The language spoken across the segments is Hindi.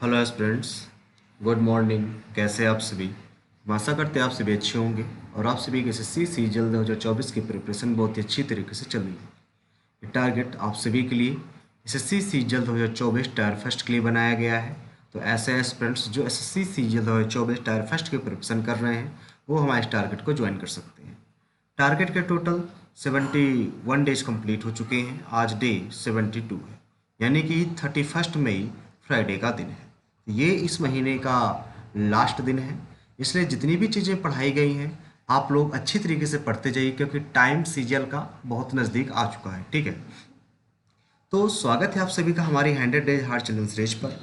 Hello students, good morning. कैसे आप सभी? हम आशा करते हैं आप सभी अच्छे होंगे और आप सभी के एसएससी सीजीएल 2024 की प्रिपरेशन बहुत ही अच्छी तरीके से चल रही है। ये टारगेट आप सभी के लिए एसएससी सीजीएल 2024 टायर फर्स्ट के लिए बनाया गया है। तो ऐसे स्टूडेंट्स जो एसएससी सीजीएल 2024 टायर फर्स्ट की प्रिपरेशन कर रहे हैं वो हमारे इस टारगेट को ज्वाइन कर सकते हैं। टारगेट के टोटल 71 डेज कंप्लीट हो चुके हैं। आज डे 72 है, यानी कि 31 मई फ्राइडे का दिन है। ये इस महीने का लास्ट दिन है, इसलिए जितनी भी चीज़ें पढ़ाई गई हैं आप लोग अच्छी तरीके से पढ़ते जाइए, क्योंकि टाइम सीजीएल का बहुत नज़दीक आ चुका है। ठीक है, तो स्वागत है आप सभी का हमारी 100 डेज हार्ड चिल्ड्रन सीरीज पर।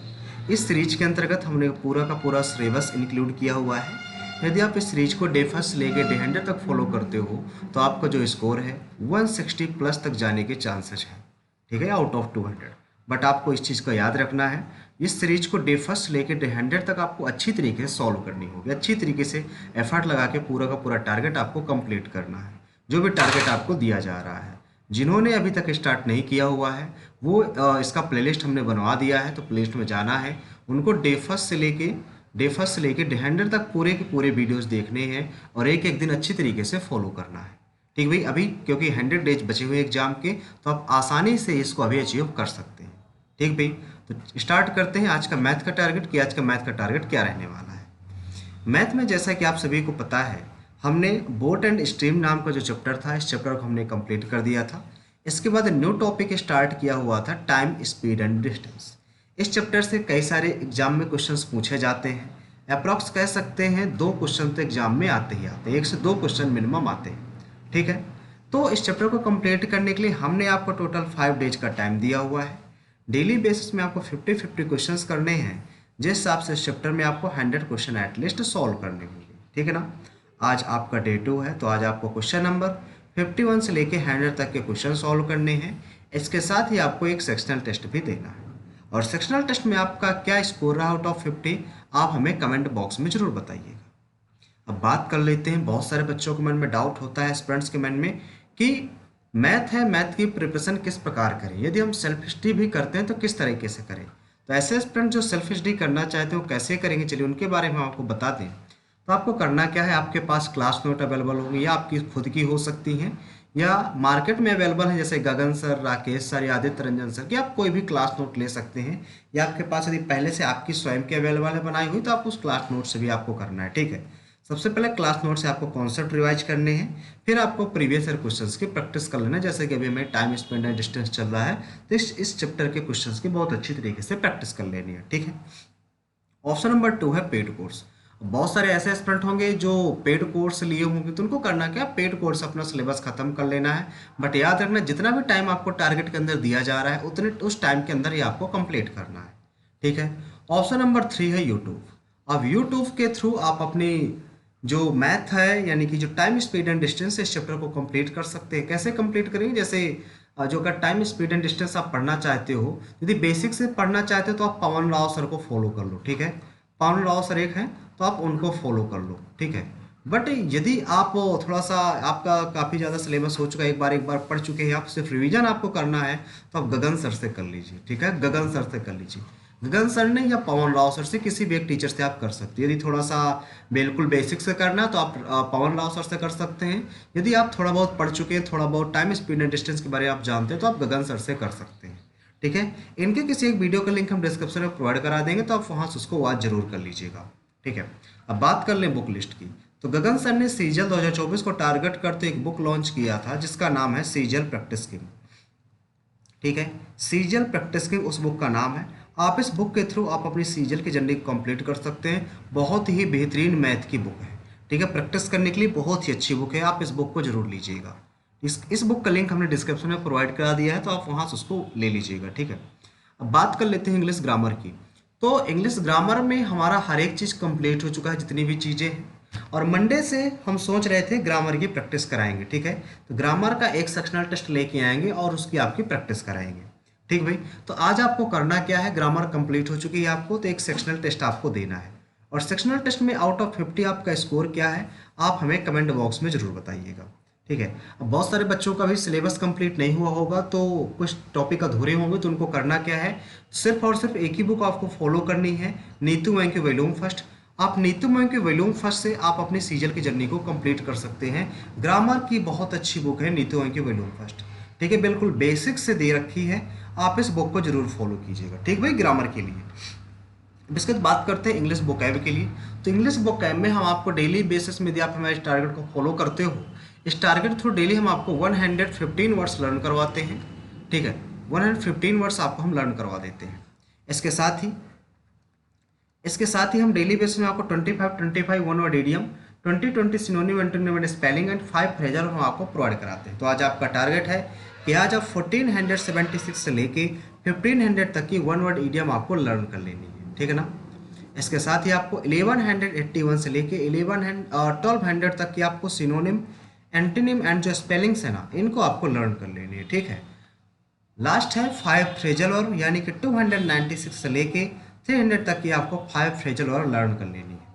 इस सीरीज के अंतर्गत हमने पूरा का पूरा सिलेबस इंक्लूड किया हुआ है। यदि आप इस सीरीज को डे फर्स्ट लेके डे 100 तक फॉलो करते हो तो आपका जो स्कोर है 160 प्लस तक जाने के चांसेस हैं। ठीक है, आउट ऑफ 200। बट आपको इस चीज़ का याद रखना है, इस सीरीज को डे फर्स्ट लेके डे 100 तक आपको अच्छी तरीके से सॉल्व करनी होगी, अच्छी तरीके से एफर्ट लगा के पूरा का पूरा टारगेट आपको कंप्लीट करना है, जो भी टारगेट आपको दिया जा रहा है। जिन्होंने अभी तक स्टार्ट नहीं किया हुआ है वो इसका प्लेलिस्ट हमने बनवा दिया है, तो प्लेलिस्ट में जाना है, उनको डे फर्स्ट से लेके डे 100 तक पूरे के पूरे वीडियोस देखने हैं और एक एक दिन अच्छी तरीके से फॉलो करना है। ठीक भाई, अभी क्योंकि 100 डेज बचे हुए एग्जाम के, तो आप आसानी से इसको अभी अचीव कर सकते हैं। ठीक भाई, तो स्टार्ट करते हैं आज का मैथ का टारगेट कि आज का मैथ का टारगेट क्या रहने वाला है। मैथ में जैसा कि आप सभी को पता है, हमने बोट एंड स्ट्रीम नाम का जो चैप्टर था, इस चैप्टर को हमने कंप्लीट कर दिया था। इसके बाद न्यू टॉपिक स्टार्ट किया हुआ था टाइम, स्पीड एंड डिस्टेंस। इस चैप्टर से कई सारे एग्जाम में क्वेश्चंस पूछे जाते हैं। अप्रॉक्स कह सकते हैं 2 क्वेश्चन तो एग्जाम में आते ही आते हैं, 1 से 2 क्वेश्चन मिनिमम आते हैं। ठीक है, तो इस चैप्टर को कंप्लीट करने के लिए हमने आपको टोटल 5 डेज का टाइम दिया हुआ है। डेली बेसिस में आपको 50-50 क्वेश्चंस करने हैं, जिस हिसाब से इस चैप्टर में आपको 100 क्वेश्चन एटलीस्ट सॉल्व करने होंगे। ठीक है ना, आज आपका डे 2 है, तो आज आपको क्वेश्चन नंबर 51 से लेके 100 तक के क्वेश्चन सॉल्व करने हैं। इसके साथ ही आपको एक सेक्शनल टेस्ट भी देना है, और सेक्शनल टेस्ट में आपका क्या स्कोर रहा आउट ऑफ 50 आप हमें कमेंट बॉक्स में जरूर बताइएगा। अब बात कर लेते हैं, बहुत सारे बच्चों के मन में डाउट होता है, स्टूडेंट्स के मन में, कि मैथ है, मैथ की प्रिपरेशन किस प्रकार करें, यदि हम सेल्फ स्टडी भी करते हैं तो किस तरीके से करें। तो ऐसे स्टूडेंट जो सेल्फ स्टडी करना चाहते हैं वो कैसे करेंगे, चलिए उनके बारे में हम आपको बता दें। तो आपको करना क्या है, आपके पास क्लास नोट अवेलेबल होंगी, या आपकी खुद की हो सकती हैं, या मार्केट में अवेलेबल है, जैसे गगन सर, राकेश सर या आदित्य रंजन सर की, आप कोई भी क्लास नोट ले सकते हैं। या आपके पास यदि पहले से आपकी स्वयं की अवेलेबल है बनाई हुई, तो आप उस क्लास नोट से भी आपको करना है। ठीक है, सबसे पहले क्लास नोट से आपको कॉन्सेप्ट रिवाइज करने हैं, फिर आपको प्रीवियस ईयर क्वेश्चंस की प्रैक्टिस कर लेना है। जैसे कि अभी हमें टाइम, स्पेंड एंड डिस्टेंस चल रहा है, तो इस चैप्टर के क्वेश्चंस की बहुत अच्छी तरीके से प्रैक्टिस कर लेनी है। ठीक है, ऑप्शन नंबर 2 है पेड कोर्स। बहुत सारे ऐसे स्टूडेंट होंगे जो पेड कोर्स लिए होंगे, तो उनको करना क्या, पेड कोर्स अपना सिलेबस खत्म कर लेना है। बट याद रखना, जितना भी टाइम आपको टारगेट के अंदर दिया जा रहा है उतने उस टाइम के अंदर ही आपको कंप्लीट करना है। ठीक है, ऑप्शन नंबर 3 है यूट्यूब। अब यूट्यूब के थ्रू आप अपनी जो मैथ है, यानी कि जो टाइम, स्पीड एंड डिस्टेंस, इस चैप्टर को कंप्लीट कर सकते हैं। कैसे कंप्लीट करेंगे, जैसे जो अगर टाइम, स्पीड एंड डिस्टेंस आप पढ़ना चाहते हो, यदि बेसिक से पढ़ना चाहते हो तो आप पवन राव सर को फॉलो कर लो। ठीक है, पवन राव सर एक हैं, तो आप उनको फॉलो कर लो। ठीक है, बट यदि आप थोड़ा सा, आपका काफ़ी ज़्यादा सिलेबस हो चुका है, एक बार पढ़ चुके हैं, आप सिर्फ रिवीजन आपको करना है, तो आप गगन सर से कर लीजिए। ठीक है, गगन सर से कर लीजिए, गगन सर ने या पवन राव सर से, किसी भी एक टीचर से आप कर सकते हैं। यदि थोड़ा सा बिल्कुल बेसिक से करना तो आप पवन राव सर से कर सकते हैं। यदि आप थोड़ा बहुत पढ़ चुके हैं, थोड़ा बहुत टाइम, स्पीड एंड डिस्टेंस के बारे में आप जानते हैं, तो आप गगन सर से कर सकते हैं। ठीक है, इनके किसी एक वीडियो का लिंक हम डिस्क्रिप्शन में प्रोवाइड करा देंगे, तो आप वहाँ से उसको वॉच जरूर कर लीजिएगा। ठीक है, अब बात कर लें बुक लिस्ट की, तो गगन सर ने सीजीएल 2024 को टारगेट करते एक बुक लॉन्च किया था, जिसका नाम है सीजीएल प्रैक्टिस किंग। ठीक है, सीजीएल प्रैक्टिस किंग उस बुक का नाम है। आप इस बुक के थ्रू आप अपनी सीजीएल की जर्नी कंप्लीट कर सकते हैं। बहुत ही बेहतरीन मैथ की बुक है। ठीक है, प्रैक्टिस करने के लिए बहुत ही अच्छी बुक है, आप इस बुक को जरूर लीजिएगा। इस बुक का लिंक हमने डिस्क्रिप्शन में प्रोवाइड करा दिया है, तो आप वहाँ से उसको ले लीजिएगा। ठीक है, अब बात कर लेते हैं इंग्लिश ग्रामर की। तो इंग्लिश ग्रामर में हमारा हर एक चीज़ कंप्लीट हो चुका है, जितनी भी चीज़ें हैं, और मंडे से हम सोच रहे थे ग्रामर की प्रैक्टिस कराएंगे। ठीक है, तो ग्रामर का एक सेक्शनल टेस्ट लेके आएंगे और उसकी आपकी प्रैक्टिस कराएंगे। ठीक भाई, तो आज आपको करना क्या है, ग्रामर कंप्लीट हो चुकी है आपको, तो एक सेक्शनल टेस्ट आपको देना है, और सेक्शनल टेस्ट में आउट ऑफ 50 आपका स्कोर क्या है, आप हमें कमेंट बॉक्स में जरूर बताइएगा। ठीक है। अब बहुत सारे बच्चों का भी सिलेबस कंप्लीट नहीं हुआ होगा, तो कुछ टॉपिक अधूरे होंगे, तो उनको करना क्या है, सिर्फ और सिर्फ एक ही बुक आपको फॉलो करनी है, नीतू मैम की वॉल्यूम फर्स्ट। आप नीतू मैम की वॉल्यूम फर्स्ट से आप अपनी सीजल की जर्नी को कंप्लीट कर सकते हैं। ग्रामर की बहुत अच्छी बुक है नीतू मैम की वॉल्यूम फर्स्ट, ठीक है, बिल्कुल बेसिक से दे रखी है, आप इस बुक को जरूर फॉलो कीजिएगा, ठीक भाई, ग्रामर के लिए। इसके बाद बात करते हैं इंग्लिश वोकैब के लिए। तो इंग्लिश वोकैब में हम आपको डेली बेसिस में, यदि आप हमारे इस टारगेट को फॉलो करते हो, इस टारगेट थ्रू डेली हम आपको 115 वर्ड्स लर्न करवाते हैं, ठीक है, 115 वर्ड्स आपको हम लर्न करवा देते हैं। इसके साथ ही हम डेली बेसिस में आपको 25 one word idiom, 20 synonym antonym spelling and 5 Fraser हम आपको प्रोवाइड कराते हैं। तो आज आपका टारगेट है कि आज आप 1476 से लेके 1500 तक की वन वर्ड इडियम आपको लर्न कर लेनी है, ठीक है ना। इसके साथ ही आपको 1181 से लेके 1200 तक की आपको सिनोनिम एंटोनिम एंड जो स्पेलिंग्स है ना, इनको आपको लर्न कर लेनी है, ठीक है। लास्ट है 5 फ्रेजल वर्ब, यानी कि 296 से लेके 300 तक की आपको 5 फ्रेजल वर्ब लर्न कर लेनी है,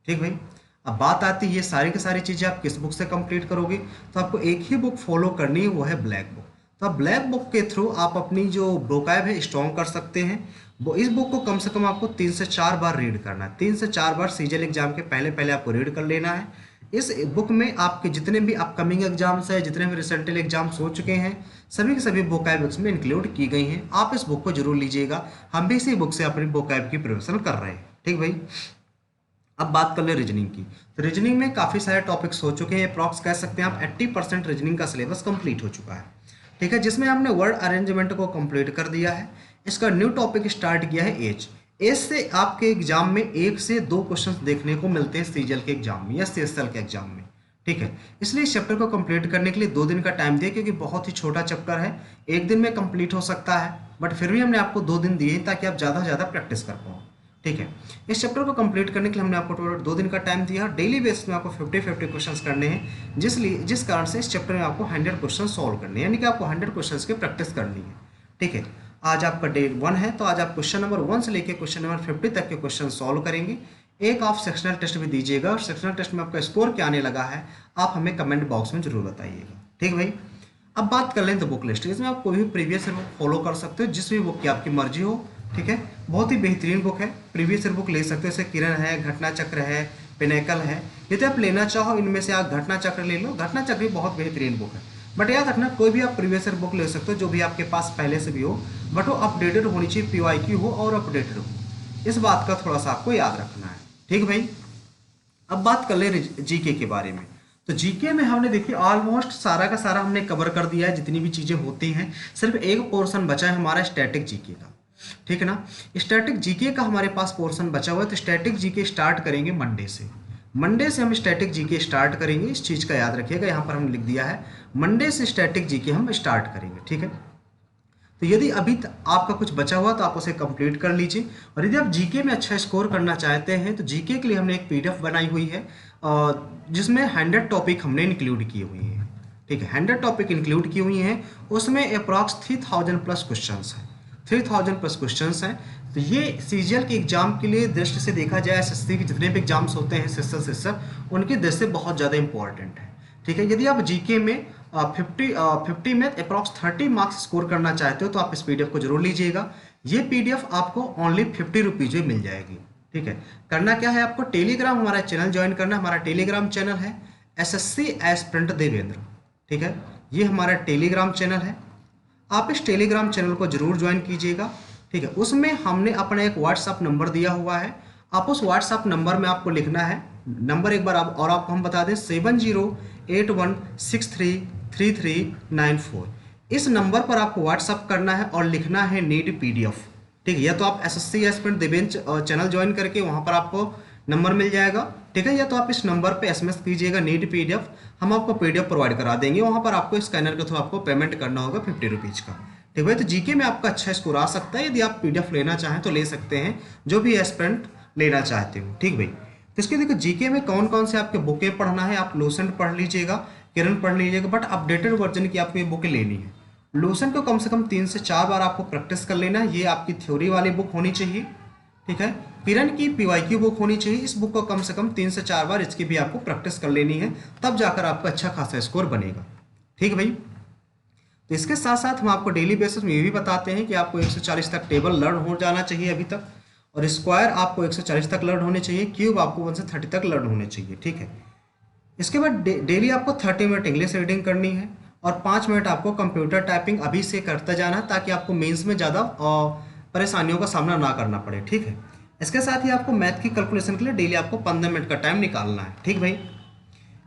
ठीक भाई। अब बात आती है ये सारी की सारी चीज़ें आप किस बुक से कंप्लीट करोगे, तो आपको एक ही बुक फॉलो करनी है, वो है ब्लैक बुक। तो आप ब्लैक बुक के थ्रू आप अपनी जो वोकैब है स्ट्रॉन्ग कर सकते हैं। वो इस बुक को कम से कम आपको 3 से 4 बार रीड करना है, 3 से 4 बार सीजल एग्जाम के पहले पहले आपको रीड कर लेना है। इस बुक में आपके जितने भी अपकमिंग एग्जाम्स हैं, जितने भी रिसेंटली एग्जाम्स हो चुके हैं, सभी के सभी वोकैब बुक्स में इंक्लूड की गई हैं। आप इस बुक को जरूर लीजिएगा, हम भी इसी बुक से अपनी वोकैब की प्रिपरेशन कर रहे हैं, ठीक भाई। अब बात कर ले रीजनिंग की। तो रीजनिंग में काफ़ी सारे टॉपिक्स हो चुके हैं, अप्रॉक्स कह सकते हैं आप 80% रीजनिंग का सिलेबस कंप्लीट हो चुका है, ठीक है, जिसमें हमने वर्ड अरेंजमेंट को कंप्लीट कर दिया है। इसका न्यू टॉपिक स्टार्ट किया है एज। एज से आपके एग्जाम में 1 से 2 क्वेश्चंस देखने को मिलते हैं सीजल के एग्जाम में या सीएसएल के एग्जाम में, ठीक है। इसलिए इस चैप्टर को कंप्लीट करने के लिए 2 दिन का टाइम दिया, क्योंकि बहुत ही छोटा चैप्टर है, एक दिन में कंप्लीट हो सकता है, बट फिर भी हमने आपको 2 दिन दिए ताकि आप ज़्यादा से ज़्यादा प्रैक्टिस कर पाओ, ठीक है। इस चैप्टर को कंप्लीट करने के लिए हमने आपको टोटल 2 दिन का टाइम दिया। डेली बेसिस में आपको 50-50 क्वेश्चंस करने हैं, जिस कारण से इस चैप्टर में आपको 100 क्वेश्चन सॉल्व करने हैं, यानी कि आपको 100 क्वेश्चंस की प्रैक्टिस करनी है, ठीक है। आज आपका डे 1 है, तो आज आप क्वेश्चन नंबर 1 से लेकर क्वेश्चन नंबर 50 तक के क्वेश्चन सॉल्व करेंगे। एक आप सेक्शनल टेस्ट भी दीजिएगा, और सेक्शनल टेस्ट में आपका स्कोर क्या आने लगा है आप हमें कमेंट बॉक्स में जरूर बताइएगा, ठीक भाई। अब बात कर लें तो बुक लिस्ट, इसमें आप कोई भी प्रीवियस ईयर बुक फॉलो कर सकते हो, जिस भी बुक की आपकी मर्जी हो, ठीक है। बहुत ही बेहतरीन बुक है, प्रीवियस ईयर बुक ले सकते हो, जैसे किरण है, घटना चक्र है, पिनेकल है। यदि आप लेना चाहो इनमें से आप घटना चक्र ले लो, घटना चक्र भी बहुत बेहतरीन बुक है। बट याद रखना, कोई भी आप प्रीवियस ईयर बुक ले सकते हो जो भी आपके पास पहले से भी हो, बट वो अपडेटेड होनी चाहिए, PYQ हो और अपडेटेड हो, इस बात का थोड़ा सा आपको याद रखना है, ठीक भाई। अब बात कर ले जीके के बारे में। तो जीके में हमने देखिए ऑलमोस्ट सारा का सारा हमने कवर कर दिया है, जितनी भी चीज़ें होती हैं। सिर्फ एक पोर्शन बचा है हमारा स्टैटिक जीके का, ठीक है ना। स्टैटिक जीके का हमारे पास पोर्शन बचा हुआ है, तो स्टैटिक जीके स्टार्ट करेंगे मंडे से हम स्टैटिक जीके स्टार्ट करेंगे। इस चीज़ का याद रखिएगा, यहाँ पर हमने लिख दिया है मंडे से स्टैटिक जीके हम स्टार्ट करेंगे, ठीक है। तो यदि अभी आपका कुछ बचा हुआ तो आप उसे कंप्लीट कर लीजिए, और यदि आप जीके में अच्छा स्कोर करना चाहते हैं तो जीके के लिए हमने एक PDF बनाई हुई है, जिसमें 100 टॉपिक हमने इंक्लूड किए हुए हैं, ठीक है। 100 टॉपिक इंक्लूड की हुई हैं, उसमें अप्रॉक्स 3000 प्लस क्वेश्चन हैं, 3000 प्लस क्वेश्चन हैं। तो ये सीजीएल के एग्जाम के लिए दृष्टि से देखा जाए, SSC के जितने भी एग्जाम्स होते हैं सिस्टर उनकी दृष्टि से बहुत ज़्यादा इंपॉर्टेंट है, ठीक है। यदि आप जीके में 50 में अप्रॉक्स 30 मार्क्स स्कोर करना चाहते हो तो आप इस PDF को जरूर लीजिएगा। ये PDF आपको ओनली 50 रुपीज़ में मिल जाएगी, ठीक है। करना क्या है, आपको टेलीग्राम हमारा चैनल ज्वाइन करना है। हमारा टेलीग्राम चैनल है SSC एस्पिरेंट देवेंद्र, ठीक है, ये हमारा टेलीग्राम चैनल है। आप इस टेलीग्राम चैनल को जरूर ज्वाइन कीजिएगा, ठीक है। उसमें हमने अपना एक व्हाट्सअप नंबर दिया हुआ है, आप उस व्हाट्सअप नंबर में आपको लिखना है नंबर एक बार और आपको हम बता दें 7081633394। इस नंबर पर आपको व्हाट्सअप करना है और लिखना है नीड PDF, ठीक है। या तो आप SSC aspirant Devendra channel join करके वहाँ पर आपको नंबर मिल जाएगा, ठीक है, या तो आप इस नंबर पे SMS कीजिएगा नीड PDF, हम आपको PDF प्रोवाइड करा देंगे। वहाँ पर आपको स्कैनर के थ्रू आपको पेमेंट करना होगा 50 रुपीज़ का, ठीक है। तो जीके में आपका अच्छा स्कोर आ सकता है, यदि आप PDF लेना चाहें तो ले सकते हैं, जो भी एस्पिरेंट लेना चाहते हो, ठीक भाई। तो इसके देखो जीके में कौन कौन से आपके बुकें पढ़ना है, आप लूसेंट पढ़ लीजिएगा, किरण पढ़ लीजिएगा, बट अपडेटेड वर्जन की आपको ये बुकें लेनी है। लूसेंट को कम से कम 3 से 4 बार आपको प्रैक्टिस कर लेना है, ये आपकी थ्योरी वाली बुक होनी चाहिए, ठीक है। किरण की पीवाईक्यू बुक होनी चाहिए। इस बुक को कम से कम 3 से 4 बार इसकी भी आपको प्रैक्टिस कर लेनी है, तब जाकर आपका अच्छा खासा स्कोर बनेगा। ठीक है भाई। तो इसके साथ साथ हम आपको डेली बेसिस में ये भी बताते हैं कि आपको 140 तक टेबल लर्न हो जाना चाहिए अभी तक, और स्क्वायर आपको 140 तक लर्न होने चाहिए, क्यूब आपको 1 से 30 तक लर्न होने चाहिए। ठीक है। इसके बाद डेली आपको 30 मिनट इंग्लिश रीडिंग करनी है और 5 मिनट आपको कंप्यूटर टाइपिंग अभी से करते जाना, ताकि आपको मेंस में ज़्यादा परेशानियों का सामना ना करना पड़े। ठीक है। इसके साथ ही आपको मैथ की कैलकुलेशन के लिए डेली आपको 15 मिनट का टाइम निकालना है। ठीक भाई।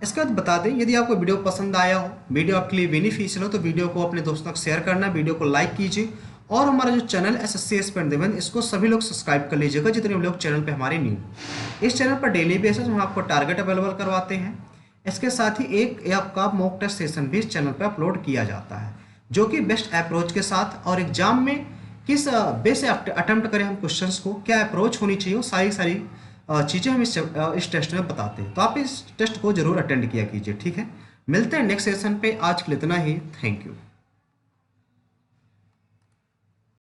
इसके बाद बता दें, यदि आपको वीडियो पसंद आया हो, वीडियो आपके लिए बेनिफिशियल हो, तो वीडियो को अपने दोस्तों को शेयर करना, वीडियो को लाइक कीजिए, और हमारा जो चैनल SSC एस्पिरेंट देवेंद्र, इसको सभी लोग सब्सक्राइब कर लीजिएगा जितने लोग चैनल पे हमारे न्यू। इस चैनल पर डेली बेसिस हम आपको टारगेट अवेलेबल करवाते हैं। इसके साथ ही एक आपका मॉक टेस्ट सेशन भी इस चैनल पर अपलोड किया जाता है, जो कि बेस्ट अप्रोच के साथ और एग्जाम में किस वे से अटेम्प्ट करें हम क्वेश्चंस को, क्या अप्रोच होनी चाहिए, वो सारी सारी चीज़ें हम इस टेस्ट में बताते हैं। तो आप इस टेस्ट को जरूर अटेंड किया कीजिए। ठीक है। मिलते हैं नेक्स्ट सेशन पे। आज के लिए इतना ही। Thank you.